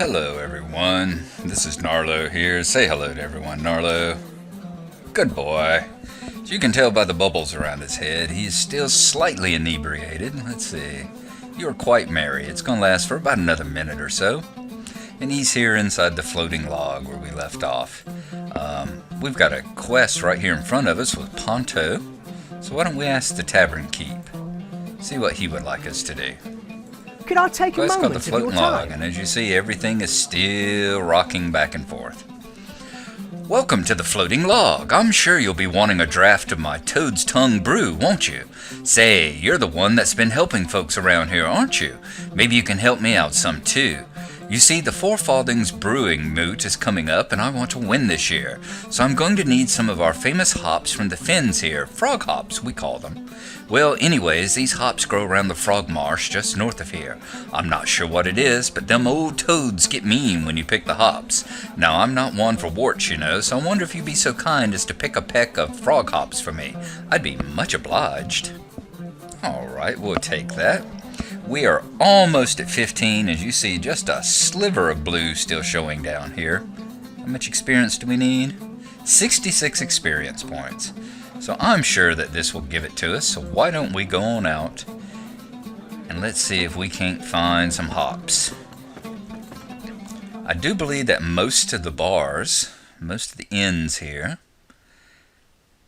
Hello everyone, this is Gnarlo here. Say hello to everyone, Gnarlo. Good boy. As you can tell by the bubbles around his head, he is still slightly inebriated. Let's see. You are quite merry. It's going to last for about another minute or so. And he's here inside the floating log where we left off. We've got a quest right here in front of us with Ponto. So why don't we ask the Tavern Keep? See what he would like us to do. Could I take a Quest called moment the of your floating log, time? and as you see, everything is still rocking back and forth. Welcome to the floating log. I'm sure you'll be wanting a draft of my toad's tongue brew, won't you? Say, you're the one that's been helping folks around here, aren't you? Maybe you can help me out some too. You see, the Four Farthings Brewing Moot is coming up, and I want to win this year. So I'm going to need some of our famous hops from the fens here. Frog hops, we call them. Well, anyways, these hops grow around the frog marsh just north of here. I'm not sure what it is, but them old toads get mean when you pick the hops. Now, I'm not one for warts, you know, so I wonder if you'd be so kind as to pick a peck of frog hops for me. I'd be much obliged. Alright, we'll take that. We are almost at 15, as you see, just a sliver of blue still showing down here. How much experience do we need? 66 experience points. So I'm sure that this will give it to us, so why don't we go on out and let's see if we can't find some hops. I do believe that most of the bars, most of the inns here,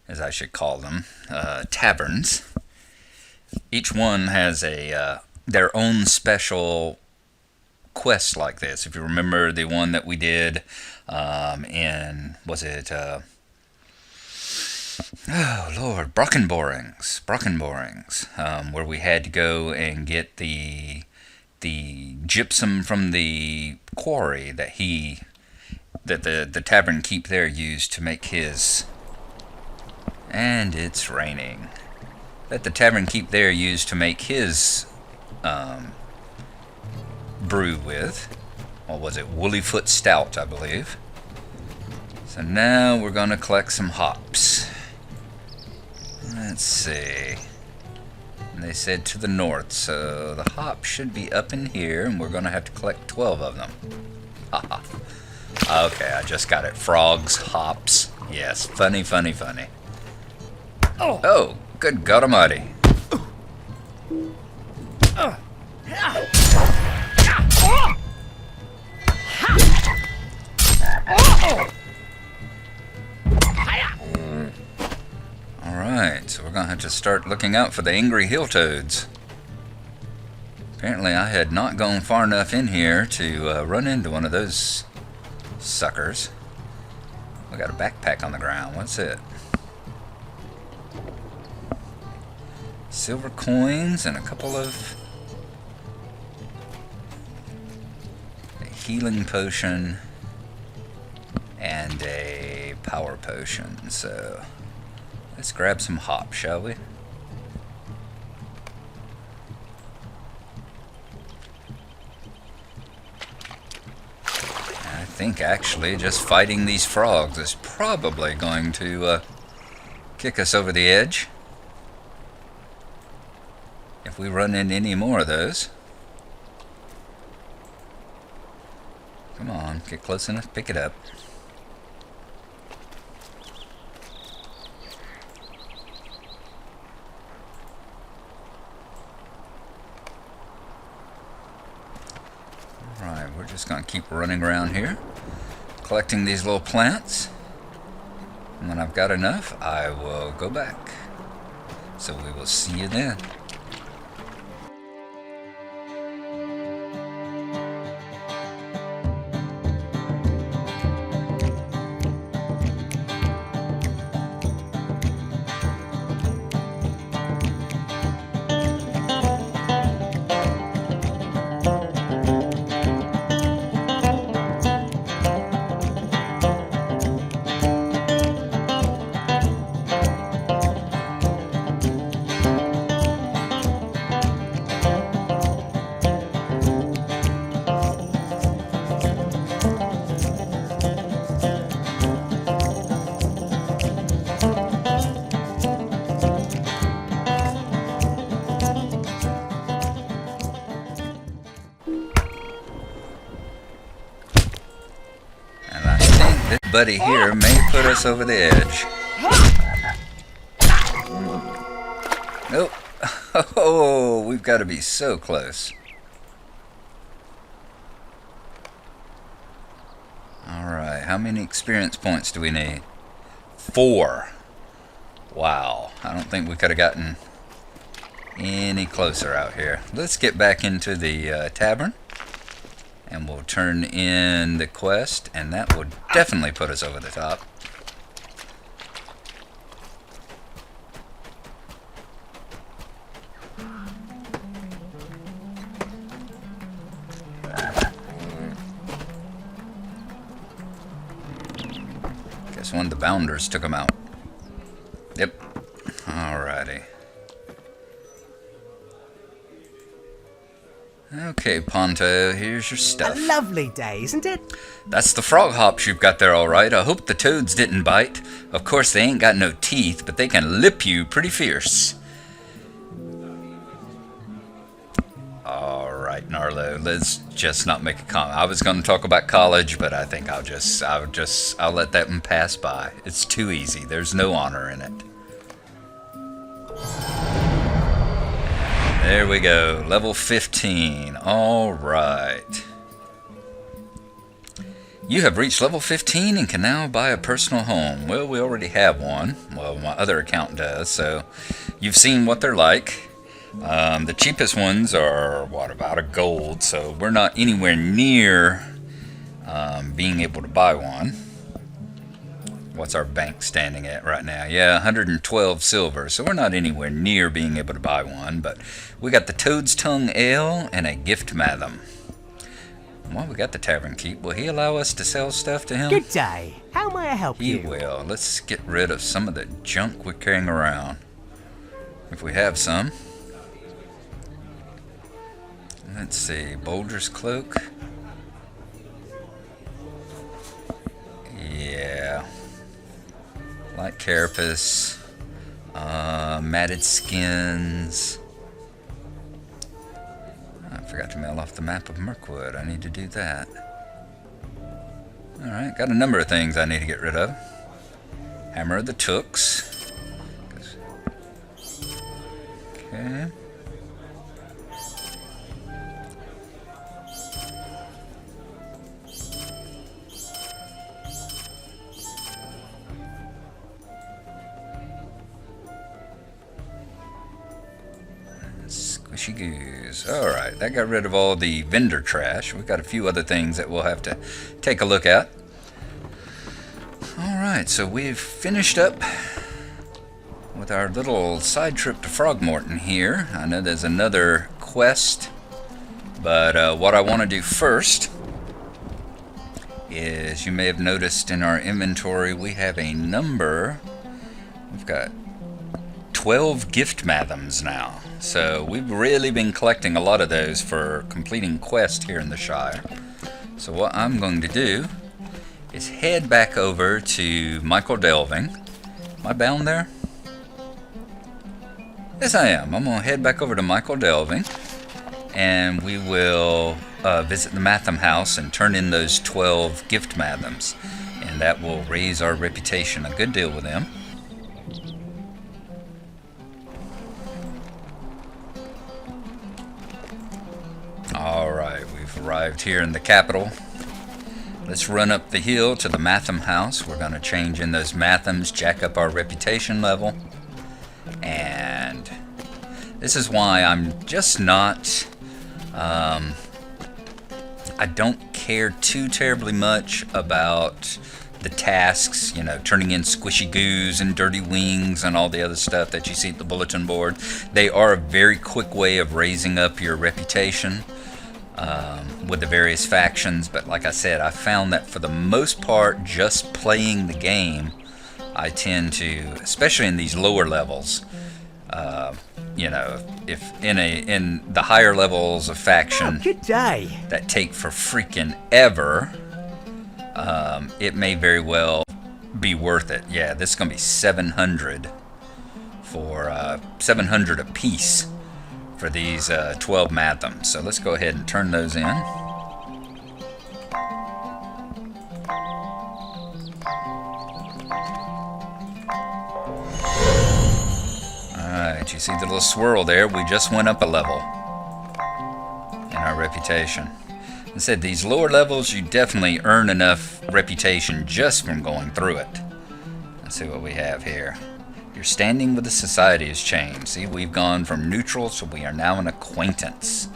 as I should call them, taverns, each one has a their own special quest like this. If you remember the one that we did in, was it, oh Lord, Brockenborings, where we had to go and get the gypsum from the quarry that the Tavern Keep there used to make his, and it's raining, that the Tavern Keep there used to make his brew with. What was it? Woollyfoot Stout, I believe. So now we're going to collect some hops. Let's see. And they said to the north, so the hops should be up in here, and we're going to have to collect 12 of them. Haha. Okay, I just got it. Frogs, hops. Yes, funny. Oh, good God Almighty. Alright, so we're going to have to start looking out for the angry hill toads. Apparently I had not gone far enough in here to run into one of those suckers. We got a backpack on the ground. What's it? Silver coins and a couple of healing potion and a power potion. So let's grab some hops, shall we? I think actually just fighting these frogs is probably going to kick us over the edge if we run into any more of those. Come on, get close enough, pick it up. Alright, we're just going to keep running around here, collecting these little plants. And when I've got enough, I will go back. So we will see you then. buddy here may put us over the edge. Nope. Oh, we've got to be so close. Alright, how many experience points do we need? 4. Wow, I don't think we could have gotten any closer out here. Let's get back into the tavern, and we'll turn in the quest, and that will definitely put us over the top. Guess one of the bounders took him out. Yep. Alrighty. Okay, Ponto, here's your stuff. A lovely day, isn't it? That's the frog hops you've got there, alright. I hope the toads didn't bite. Of course, they ain't got no teeth, but they can lip you pretty fierce. Alright, Gnarlo, let's just not make a comment. I was going to talk about college, but I think I'll let that one pass by. It's too easy. There's no honor in it. There we go, level 15. Alright. You have reached level 15 and can now buy a personal home. Well, we already have one. Well, my other account does, so you've seen what they're like. The cheapest ones are, what, about $1, so we're not anywhere near being able to buy one. What's our bank standing at right now? Yeah, 112 silver, so we're not anywhere near being able to buy one, but we got the Toad's Tongue Ale and a gift Mathom. Well, we got the tavern keep. Will he allow us to sell stuff to him? Good day. How may I help you? He will. Let's get rid of some of the junk we're carrying around, if we have some. Let's see, Boulder's Cloak. Yeah. Light carapace. Matted skins. I forgot to mail off the map of Mirkwood. I need to do that. Alright, got a number of things I need to get rid of. Hammer of the Tooks. Okay. Squishy goose. Alright, that got rid of all the vendor trash. We've got a few other things that we'll have to take a look at. Alright, so we've finished up with our little side trip to Frogmorton here. I know there's another quest, but what I want to do first is, you may have noticed in our inventory, we have a number. We've got 12 gift Mathoms now. So we've really been collecting a lot of those for completing quests here in the Shire. So what I'm going to do is head back over to Michael Delving. Am I bound there? Yes, I am. I'm going to head back over to Michael Delving, and we will visit the Mathom house and turn in those 12 gift Mathoms. And that will raise our reputation a good deal with them. Alright, we've arrived here in the capital. Let's run up the hill to the Mathom house. We're going to change in those Mathoms, jack up our reputation level. And this is why I'm just not... I don't care too terribly much about the tasks, you know, turning in squishy goos and dirty wings and all the other stuff that you see at the bulletin board. They are a very quick way of raising up your reputation with the various factions, but like I said, I found that for the most part, just playing the game, I tend to, especially in these lower levels, you know, if in the higher levels of faction good day, that take for freaking ever, it may very well be worth it. Yeah, this is gonna be 700 for 700 a piece for these 12 Mathoms. So let's go ahead and turn those in. Alright, you see the little swirl there? We just went up a level in our reputation. I said, these lower levels, you definitely earn enough reputation just from going through it. Let's see what we have here. Your standing with the society has changed. See, we've gone from neutral, so we are now an acquaintance.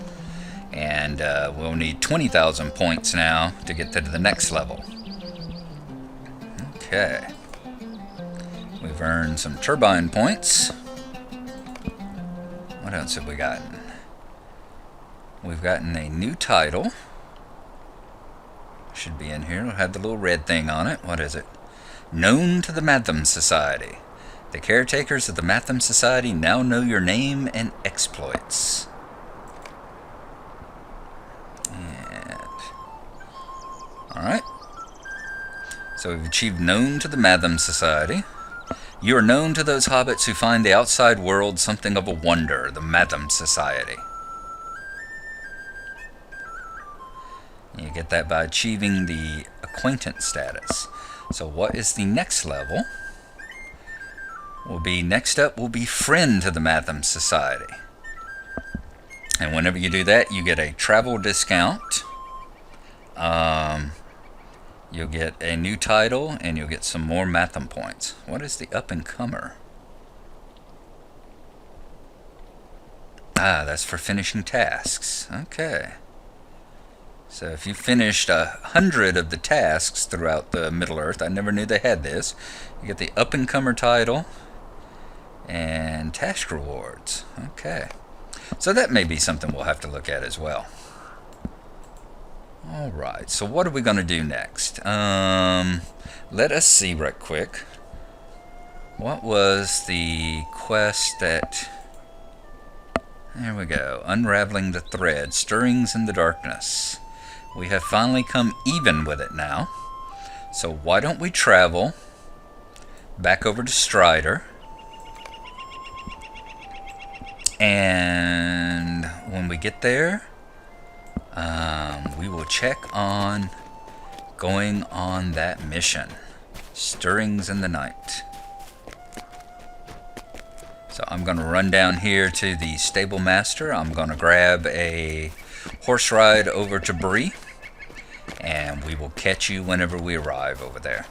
And we'll need 20,000 points now to get to the next level. Okay. We've earned some turbine points. What else have we gotten? We've gotten a new title. Should be in here. It'll have the little red thing on it. What is it? Known to the Mathom Society. The caretakers of the Mathom Society now know your name and exploits. And alright. So we've achieved known to the Mathom Society. You are known to those hobbits who find the outside world something of a wonder, the Mathom Society. You get that by achieving the acquaintance status. So what is the next level? Next up will be friend to the Mathom Society. And whenever you do that, you get a travel discount. You'll get a new title, and you'll get some more Mathom points. What is the up-and-comer? Ah, that's for finishing tasks. Okay. So if you finished 100 of the tasks throughout the Middle-earth, I never knew they had this, you get the up-and-comer title and task rewards. Okay. So that may be something we'll have to look at as well. Alright, so what are we going to do next? Let us see right quick. What was the quest that... There we go. Unraveling the thread. Stirrings in the darkness. We have finally come even with it now. So why don't we travel back over to Strider. And when we get there, we will check on going on that mission. Stirrings in the night. So I'm going to run down here to the stable master. I'm going to grab a horse ride over to Bree. And we will catch you whenever we arrive over there.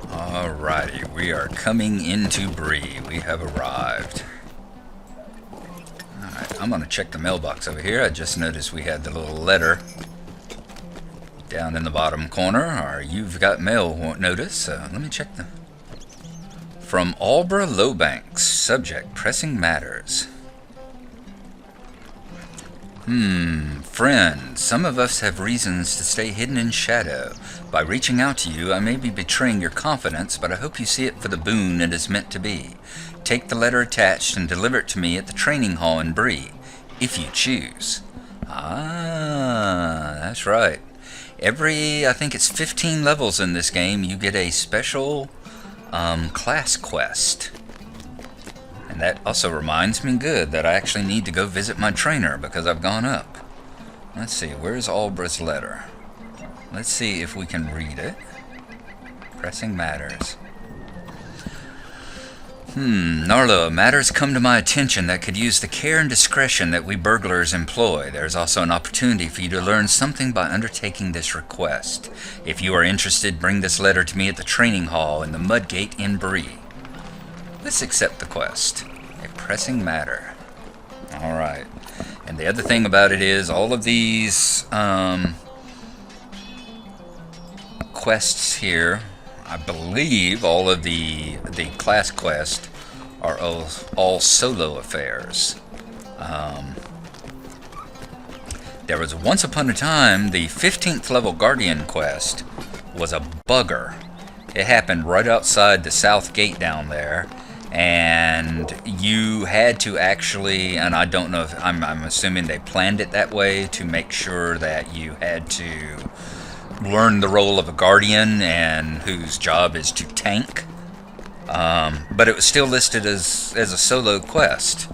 Alrighty, we are coming into Bree. We have arrived. Alright, I'm going to check the mailbox over here. I just noticed we had the little letter down in the bottom corner. Or you've got mail won't notice. Let me check them. From Albra Lowbanks. Subject, pressing matters. Friend, some of us have reasons to stay hidden in shadow. By reaching out to you, I may be betraying your confidence, but I hope you see it for the boon it is meant to be. Take the letter attached and deliver it to me at the training hall in Bree, if you choose. Ah, that's right. Every, I think it's 15 levels in this game, you get a special class quest. And that also reminds me good that I actually need to go visit my trainer because I've gone up. Let's see, where's Albra's letter? Let's see if we can read it. Pressing matters. Gnarlo, matters come to my attention that could use the care and discretion that we burglars employ. There's also an opportunity for you to learn something by undertaking this request. If you are interested, bring this letter to me at the training hall in the Mudgate in Bree. Let's accept the quest. A pressing matter. Alright. And the other thing about it is, all of these quests here, I believe all of the class quests are all solo affairs. There was once upon a time, the 15th level Guardian quest was a bugger. It happened right outside the south gate down there. And you had to actually, and I don't know if, I'm assuming they planned it that way to make sure that you had to learn the role of a guardian and whose job is to tank. But it was still listed as a solo quest.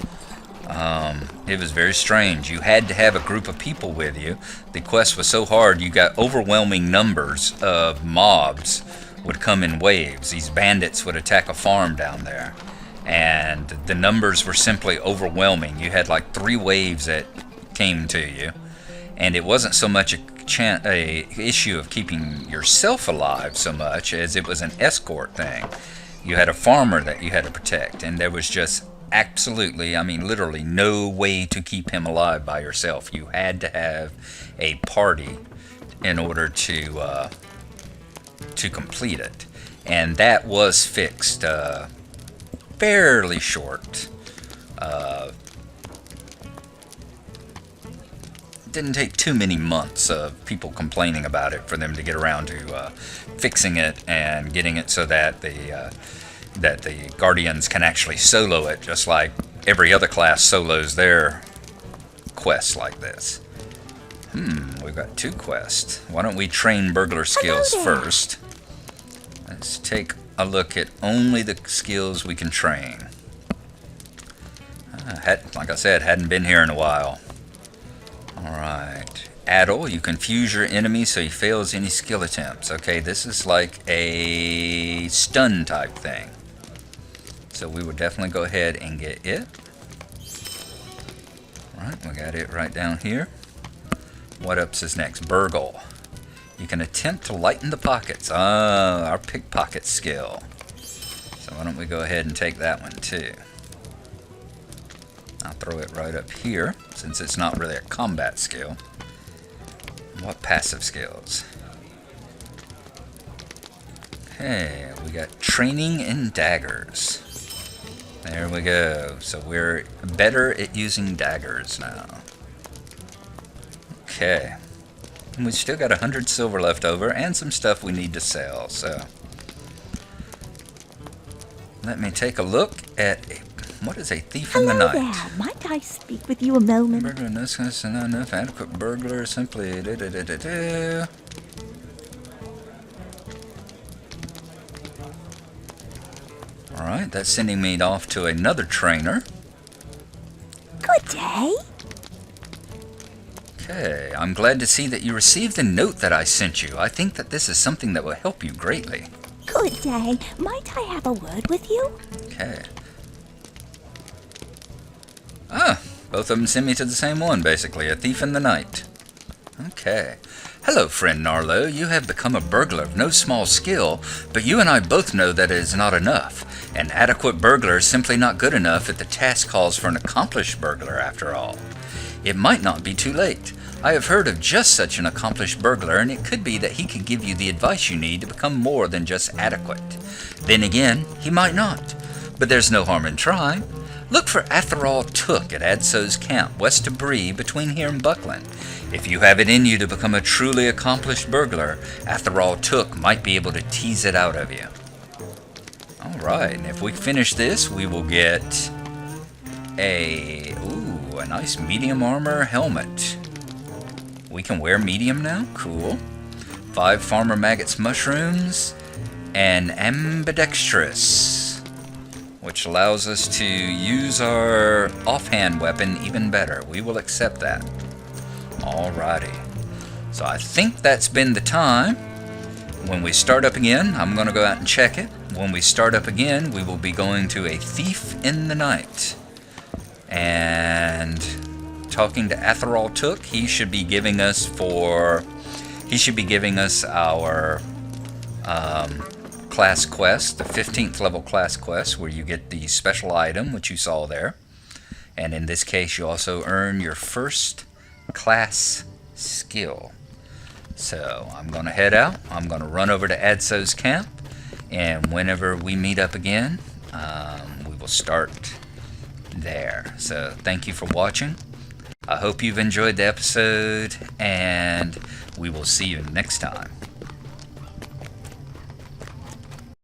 It was very strange. You had to have a group of people with you. The quest was so hard, you got overwhelming numbers of mobs would come in waves. These bandits would attack a farm down there, and the numbers were simply overwhelming. You had like 3 waves that came to you, and it wasn't so much a issue of keeping yourself alive so much as it was an escort thing. You had a farmer that you had to protect, and there was just absolutely, I mean literally, no way to keep him alive by yourself. You had to have a party in order to complete it, and that was fixed fairly short. It didn't take too many months of people complaining about it for them to get around to fixing it and getting it so that the Guardians can actually solo it, just like every other class solos their quests like this. We've got 2 quests. Why don't we train burglar skills first? Let's take a look at only the skills we can train. Like I said, hadn't been here in a while. Alright. Addle, you confuse your enemy so he fails any skill attempts. Okay, this is like a stun type thing. So we would definitely go ahead and get it. Alright, we got it right down here. What ups is next? Burgle. You can attempt to lighten the pockets. Our pickpocket skill. So why don't we go ahead and take that one too. I'll throw it right up here, since it's not really a combat skill. What passive skills? Okay, we got training in daggers. There we go. So we're better at using daggers now. Okay. And we've still got 100 silver left over and some stuff we need to sell, so let me take a look at what is a thief in the night. Hello there. Might I speak with you a moment? Burglar, no sense, not enough. Adequate burglar, simply Alright, that's sending me off to another trainer. Good day. Okay, I'm glad to see that you received the note that I sent you. I think that this is something that will help you greatly. Good day. Might I have a word with you? Okay. Both of them send me to the same one, basically. A thief in the night. Okay. Hello, friend Gnarlo. You have become a burglar of no small skill, but you and I both know that it is not enough. An adequate burglar is simply not good enough if the task calls for an accomplished burglar, after all. It might not be too late. I have heard of just such an accomplished burglar, and it could be that he could give you the advice you need to become more than just adequate. Then again, he might not. But there's no harm in trying. Look for Atherall Took at Adso's camp, west of Bree, between here and Buckland. If you have it in you to become a truly accomplished burglar, Atherall Took might be able to tease it out of you. Alright, and if we finish this, we will get a nice medium armor helmet. We can wear medium now? Cool. 5 farmer maggots mushrooms, and ambidextrous, which allows us to use our offhand weapon even better. We will accept that. Alrighty. So I think that's been the time. When we start up again, I'm going to go out and check it. When we start up again, we will be going to a thief in the night. And talking to Atherall Took, he should be giving us our class quest, the 15th level class quest, where you get the special item, which you saw there. And in this case, you also earn your first class skill. So I'm going to head out. I'm going to run over to Adso's camp. And whenever we meet up again, we will start there. So thank you for watching. I hope you've enjoyed the episode, and we will see you next time.